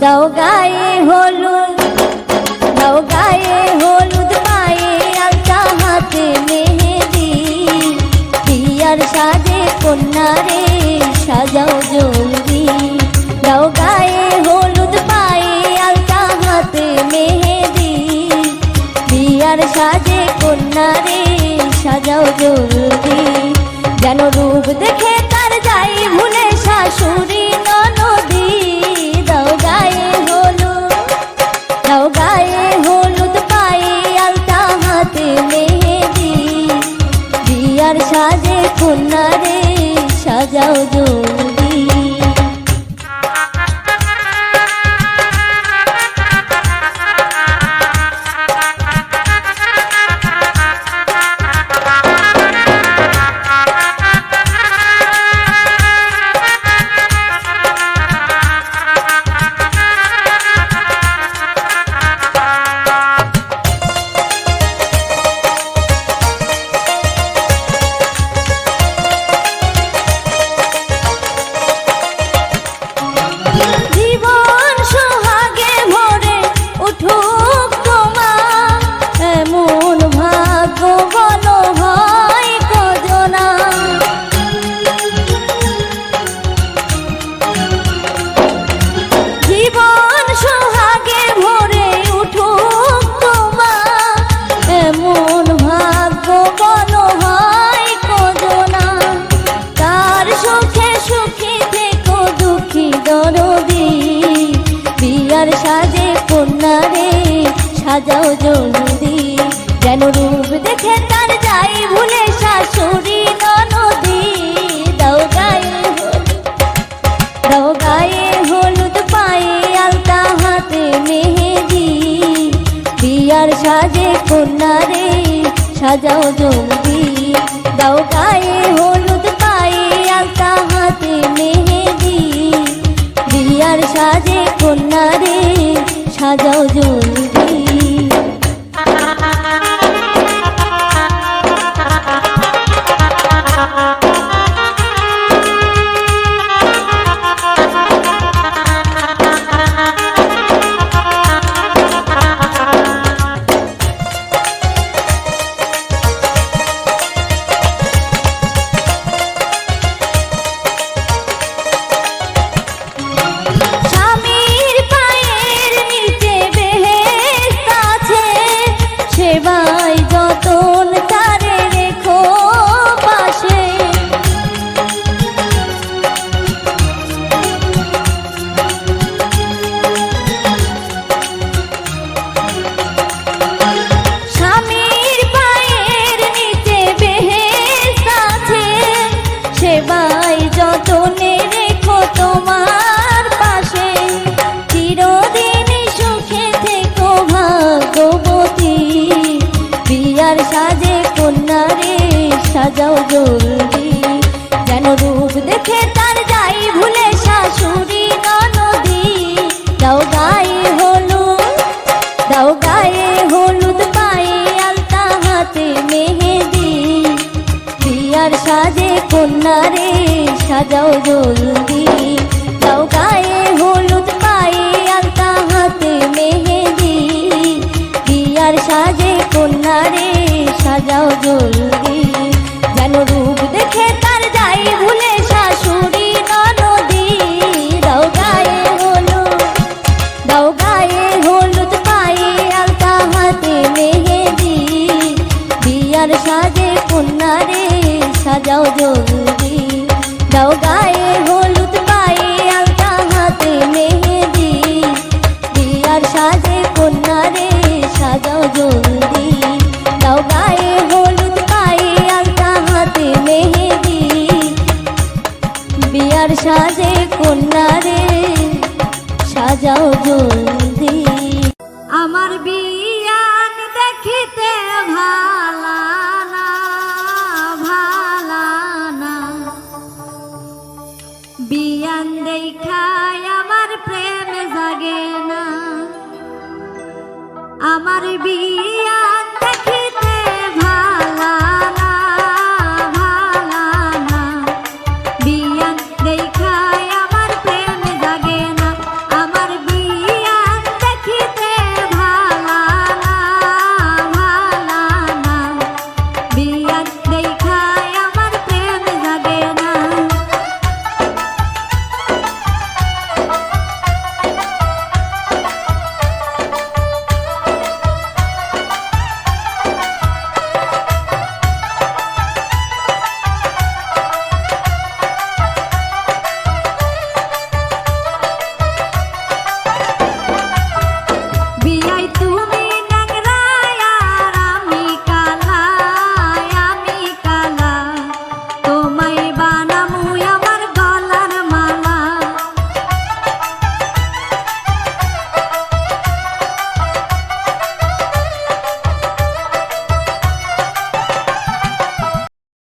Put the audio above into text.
দাও গায়ে হলুদ, দাও গায়ে হলুদ, পায়ে আলতা, হাতে মেহেদি, বিয়ার সাজে কন্যা রে সাজাও জলদি। দাও গায়ে হলুদ, পায়ে আলতা, হাতে মেহেদি, বিয়ার সাজে কন্যা রে সাজাও জলদি। যেন রূপ দেখে তার যাই ভুলে শাশুড়ি ননদি। দাও গায়ে হলুদ, দাও গায়ে হলুদ, পায়ে আলতা, হাতে মেহেদি, বিয়ার সাজে কন্যা রে সাজাও জলদি। বিয়ার সাজে কন্যা রে সাজাও জলদি। যেন রূপ দেখে তার যাই ভুলে শাশুড়ি ননদি। দাও গায়ে হলুদ, দাও গায়ে হলুদ, পায়ে আলতা, হাতে মেহেদি, বিয়ার সাজে কন্যা রে সাজাও জলদি। দাও গায়ে হলুদ, পায়ে আলতা, হাতে মেহেদি, বিয়ার সাজে কন্যা রে সাজাও জলদি। সেবাই যতন তারে রেখো পাশে, স্বামীর পায়ের নিচে বেহেশত আছে, সেবাই যতনে রেখো তোমার পাশে। চিরদিন সুখে থেকো ভাগ্যবতী, বিয়ার সাজে কন্যা রে সাজাও জলদি। যেন রূপ দেখে তার যাই ভুলে শাশুড়ি ননদি। দাও গায়ে হলুদ, দাও গায়ে হলুদ, পায়ে আলতা, হাতে মেহেদি, বিয়ার সাজে কন্যা রে সাজাও জলদি। দাও গায়ে হলুদ, পায়ে আলতা, হাতে মেহেদি, বিয়ার সাজে কন্যা রে সাজাও জলদি। যেন রূপ দেখে তার যাই ভুলে শাশুড়ি ননদি। দাও গায়ে হলুদ, দাও গায়ে হলুদ, পায়ে আলতা, হাতে মেহেদি, বিয়ার সাজে কন্যা রে সাজাও জলদি। দাও গায়ে হলুদ, পায়ে আলতা, হাতে মেহেদি, বিয়ার সাজে কন্যা রে সাজাও জলদি। দাও গায়ে হলুদ, পায়ে আলতা, হাতে মেহেদি, বিয়ার সাজে কন্যা রে সাজাও জলদি। আমার বিয়ান দেখিতে ভালা না, ভালা না, বিয়ান দেখায় আমার প্রেম জাগে না। আমার